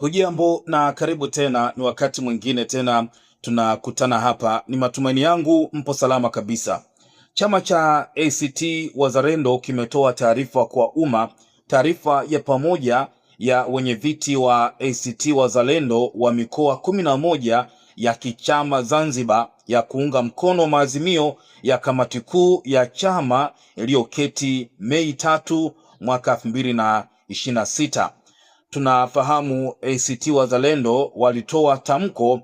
Hujambo na karibu tena, ni wakati mwingine tena tunakutana hapa. Ni matumaini yangu mpo salama kabisa. Chama cha ACT Wazalendo kimetoa taarifa kwa umma, taarifa ya pamoja ya wenyeviti wa ACT Wazalendo wa mikoa 11 ya kichama Zanzibar ya kuunga mkono maazimio ya kamati kuu ya chama iliyoketi Mei 3 mwaka 2026. Tunafahamu ACT Wazalendo walitoa tamko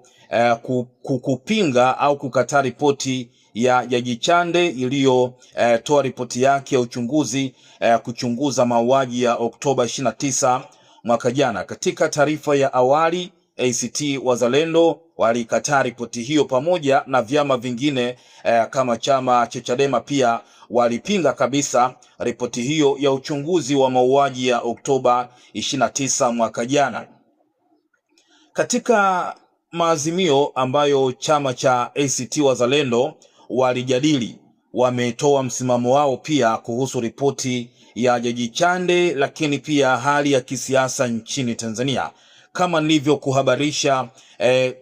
kupinga au kukataa ripoti ya Jaji Chande iliyotoa ripoti yake ya uchunguzi kuchunguza mauaji ya Oktoba 29 mwaka jana. Katika taarifa ya awali, ACT Wazalendo walikataa ripoti hiyo pamoja na vyama vingine kama chama cha Chadema pia walipinga kabisa ripoti hiyo ya uchunguzi wa mauaji ya Oktoba 29 mwaka jana. Katika maazimio ambayo chama cha ACT Wazalendo walijadili, wametoa msimamo wao pia kuhusu ripoti ya Jaji Chande, lakini pia hali ya kisiasa nchini Tanzania. Kama nilivyokuhabarisha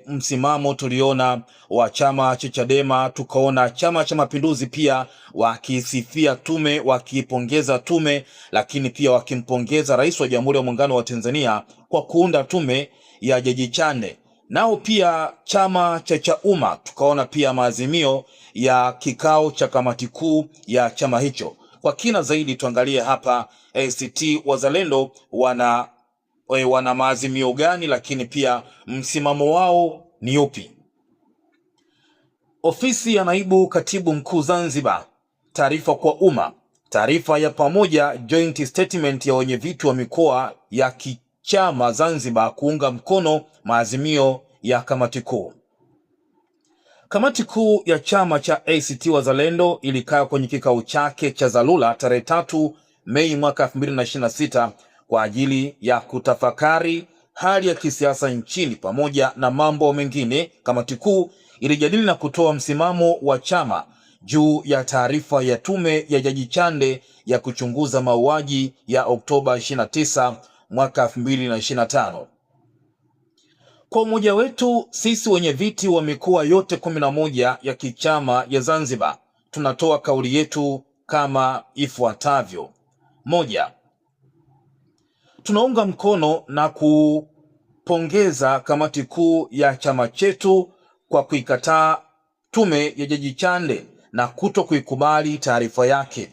msimamo tuliona wa chama cha Chadema, tukaona Chama cha Mapinduzi pia wakisifia tume, wakipongeza tume, lakini pia wakimpongeza Rais wa Jamhuri ya Muungano wa Tanzania kwa kuunda tume ya Jaji Chande. Nao pia chama cha Chauma tukaona pia maazimio ya kikao cha kamati kuu ya chama hicho. Kwa kina zaidi tuangalie hapa ACT Wazalendo wana maazimio gani, lakini pia msimamo wao ni upi? Ofisi ya Naibu Katibu Mkuu Zanzibar, taarifa kwa umma. Taarifa ya pamoja, joint statement ya wenyeviti wa mikoa ya kichama Zanzibar kuunga mkono maazimio ya kamati kuu. Kamati kuu ya chama cha ACT Wazalendo ilikaa kwenye kikao chake cha dharura tarehe 3 Mei mwaka 2026 kwa ajili ya kutafakari hali ya kisiasa nchini pamoja na mambo mengine. Kamati kuu ilijadili na kutoa msimamo wa chama juu ya taarifa ya tume ya Jaji Chande ya kuchunguza mauaji ya Oktoba 29 mwaka 2025. Kwa umoja wetu sisi wenyeviti wa mikoa yote 11 ya kichama ya Zanzibar, tunatoa kauli yetu kama ifuatavyo. 1. Tunaunga mkono na kupongeza kamati kuu ya chama chetu kwa kuikataa tume ya Jaji Chande na kuto kuikubali taarifa yake.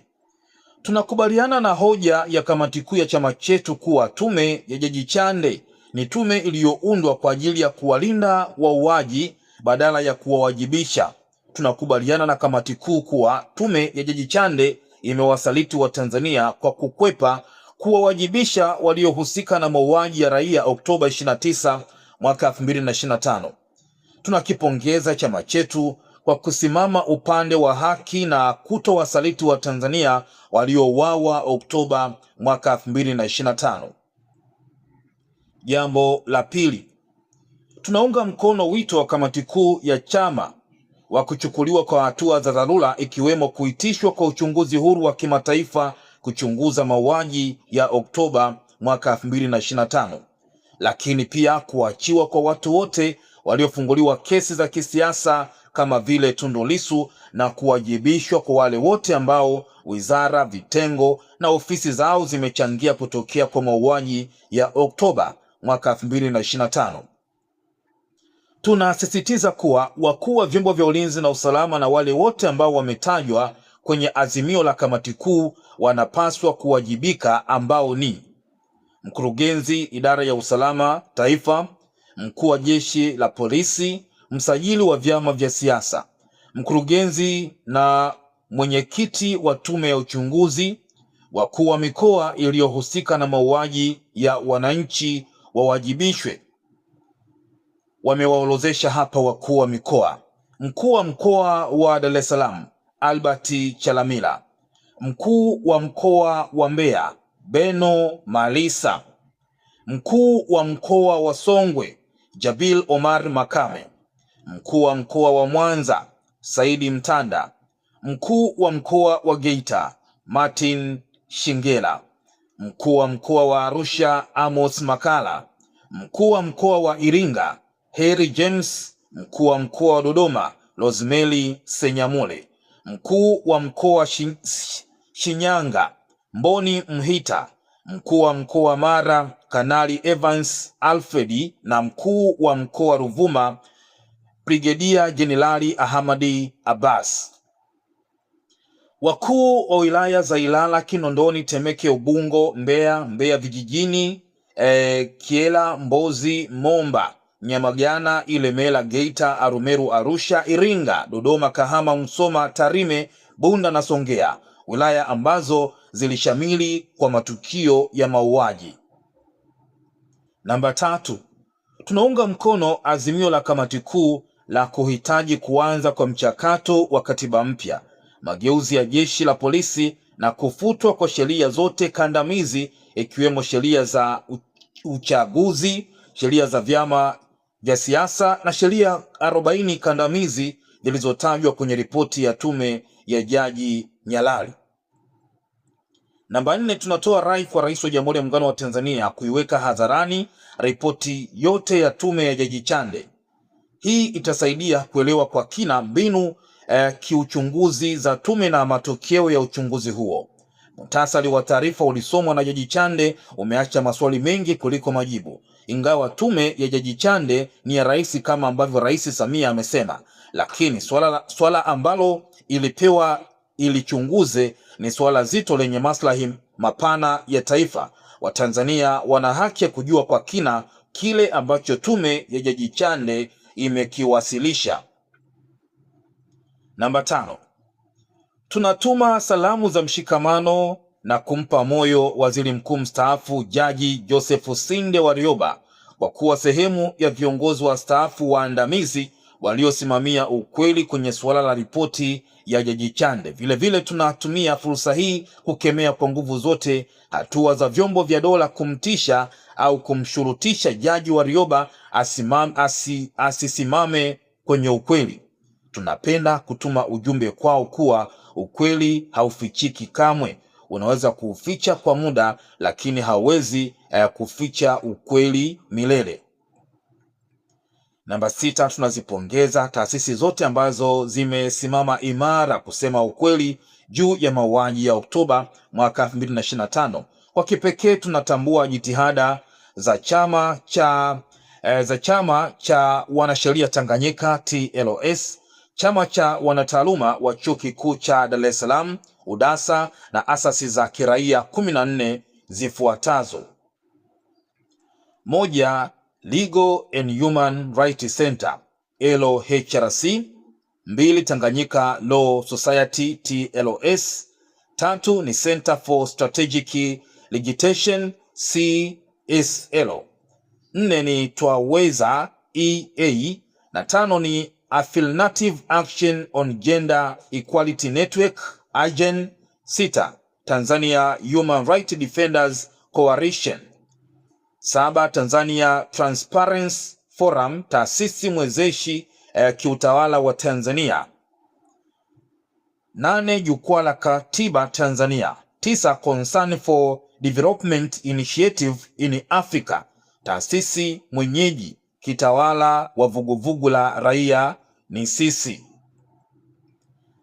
Tunakubaliana na hoja ya kamati kuu ya chama chetu kuwa tume ya Jaji Chande ni tume iliyoundwa kwa ajili ya kuwalinda wauaji badala ya kuwawajibisha. Tunakubaliana na kamati kuu kuwa tume ya Jaji Chande imewasaliti wa Tanzania kwa kukwepa kuwawajibisha waliohusika na mauaji ya raia Oktoba 29 mwaka 2025. Tunakipongeza chama chetu kwa kusimama upande wa haki na kutowasaliti wa Tanzania waliouawa Oktoba mwaka 2025. Jambo la pili, tunaunga mkono wito wa kamati kuu ya chama wa kuchukuliwa kwa hatua za dharura, ikiwemo kuitishwa kwa uchunguzi huru wa kimataifa kuchunguza mauaji ya Oktoba mwaka 2025, lakini pia kuachiwa kwa watu wote waliofunguliwa kesi za kisiasa kama vile Tundu Lissu na kuwajibishwa kwa wale wote ambao wizara, vitengo na ofisi zao zimechangia kutokea kwa mauaji ya Oktoba mwaka 2025. Tunasisitiza kuwa wakuu wa vyombo vya ulinzi na usalama na wale wote ambao wametajwa kwenye azimio la kamati kuu wanapaswa kuwajibika, ambao ni mkurugenzi idara ya usalama taifa, mkuu wa jeshi la polisi, msajili wa vyama vya siasa, mkurugenzi na mwenyekiti wa tume ya uchunguzi, wakuu wa mikoa iliyohusika na mauaji ya wananchi wawajibishwe. Wamewaorozesha hapa wakuu wa mikoa: mkuu wa mkoa wa Dar es Salaam Albert Chalamila, mkuu wa mkoa wa Mbeya Beno Malisa, mkuu wa mkoa wa Songwe Jabil Omar Makame, mkuu wa mkoa wa Mwanza Saidi Mtanda, mkuu wa mkoa wa Geita Martin Shingela, mkuu wa mkoa wa Arusha Amos Makala, Mkuu wa mkoa wa Iringa Harry James, mkuu wa mkoa wa Dodoma Rosemary Senyamule, mkuu wa mkoa wa Shinyanga Mboni Mhita, mkuu wa mkoa wa Mara Kanali Evans Alfred, na mkuu wa mkoa wa Ruvuma Brigedia Jenerali Ahmadi Abbas. Wakuu wa wilaya za Ilala, Kinondoni, Temeke, Ubungo, Mbeya vijijini, Kiela, Mbozi, Momba, Nyamagana, Ilemela, Geita, Arumeru, Arusha, Iringa, Dodoma, Kahama, Musoma, Tarime, Bunda na Songea, wilaya ambazo zilishamili kwa matukio ya mauaji. Namba 3, tunaunga mkono azimio la kamati kuu la kuhitaji kuanza kwa mchakato wa katiba mpya, mageuzi ya jeshi la polisi na kufutwa kwa sheria zote kandamizi ikiwemo sheria za uchaguzi, sheria za vyama vya siasa na sheria 40 kandamizi zilizotajwa kwenye ripoti ya tume ya Jaji Nyalali. Namba 4, tunatoa rai kwa Rais wa Jamhuri ya Muungano wa Tanzania kuiweka hadharani ripoti yote ya tume ya Jaji Chande. Hii itasaidia kuelewa kwa kina mbinu kiuchunguzi za tume na matokeo ya uchunguzi huo. Muhtasari wa taarifa ulisomwa na Jaji Chande umeacha maswali mengi kuliko majibu. Ingawa tume ya Jaji Chande ni ya rais kama ambavyo Rais Samia amesema, lakini swala ambalo ilipewa ilichunguze ni swala zito lenye maslahi mapana ya taifa. Watanzania wana haki ya kujua kwa kina kile ambacho tume ya Jaji Chande imekiwasilisha. Namba 5, tunatuma salamu za mshikamano na kumpa moyo Waziri Mkuu mstaafu Jaji Joseph Sinde Warioba kwa kuwa sehemu ya viongozi wastaafu waandamizi waliosimamia ukweli kwenye suala la ripoti ya Jaji Chande. Vile tunatumia fursa hii kukemea kwa nguvu zote hatua za vyombo vya dola kumtisha au kumshurutisha Jaji Warioba asisimame kwenye ukweli. Tunapenda kutuma ujumbe kwao kuwa ukweli haufichiki kamwe. Unaweza kuuficha kwa muda, lakini hauwezi kuficha ukweli milele. Namba 6, tunazipongeza taasisi zote ambazo zimesimama imara kusema ukweli juu ya mauaji ya Oktoba mwaka 2025. Kwa kipekee tunatambua jitihada za chama cha wanasheria Tanganyika TLS, chama cha wanataaluma wa Chuo Kikuu cha Dar es Salaam UDASA na asasi za kiraia 14 zifuatazo: 1. Legal and Human Rights Center LHRC, 2. Tanganyika Law Society TLS, 3 ni Center for Strategic Litigation CSL, 4 ni Twaweza EA, na 5 ni Affirmative Action on Gender Equality Network AGEN, 6 Tanzania Human Rights Defenders Coalition, 7 Tanzania Transparency Forum, taasisi mwezeshi kiutawala wa Tanzania, 8 Jukwaa la Katiba Tanzania, 9 Concern for Development Initiative in Africa, taasisi mwenyeji kitawala wa vuguvugu la raia ni sisi.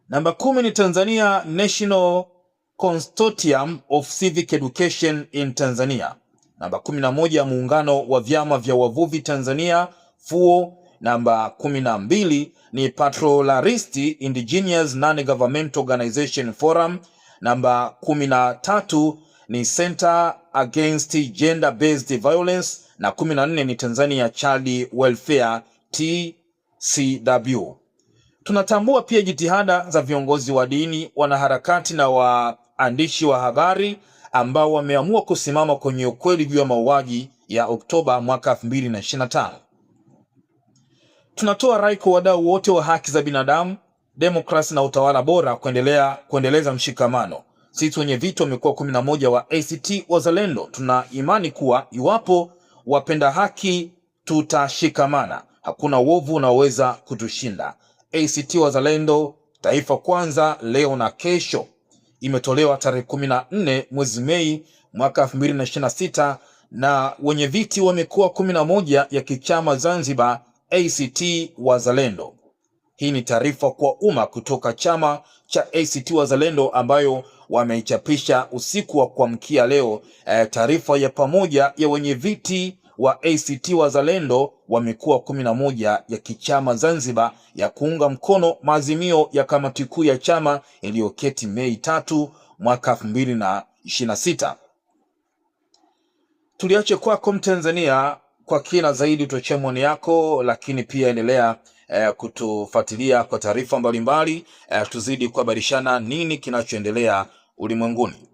Namba 10 ni Tanzania National Consortium of Civic Education in Tanzania. Namba 11 Muungano wa Vyama vya Wavuvi Tanzania FUO. Namba 12 ni Patrollerist Indigenous Non-Governmental Organization Forum. Namba 13 ni Center Against Gender-Based Violence, na 14 ni Tanzania Child Welfare TCW. Tunatambua pia jitihada za viongozi wa dini, wanaharakati na waandishi wa habari ambao wameamua kusimama kwenye ukweli juu ya mauaji ya Oktoba mwaka 2025. Tunatoa rai kwa wadau wote wa haki za binadamu, demokrasi na utawala bora kuendeleza mshikamano. Sisi wenye viti wamekuwa 11 wa ACT Wazalendo tuna imani kuwa iwapo wapenda haki tutashikamana, hakuna uovu unaoweza kutushinda. ACT Wazalendo, taifa kwanza, leo na kesho, imetolewa tarehe 14 mwezi Mei mwaka 2026 na wenye viti wa mikoa 11 ya kichama Zanzibar ACT Wazalendo. Hii ni taarifa kwa umma kutoka chama cha ACT Wazalendo ambayo wameichapisha usiku wa kuamkia leo. Taarifa ya pamoja ya wenye viti wa ACT Wazalendo wa mikoa 11 ya kichama Zanzibar ya kuunga mkono maazimio ya kamati kuu ya chama iliyoketi Mei 3 mwaka 2026. Tuliache kwako Mtanzania, kwa kina zaidi utochee maoni yako, lakini pia endelea kutufuatilia kwa taarifa mbalimbali, tuzidi kuhabarishana nini kinachoendelea ulimwenguni.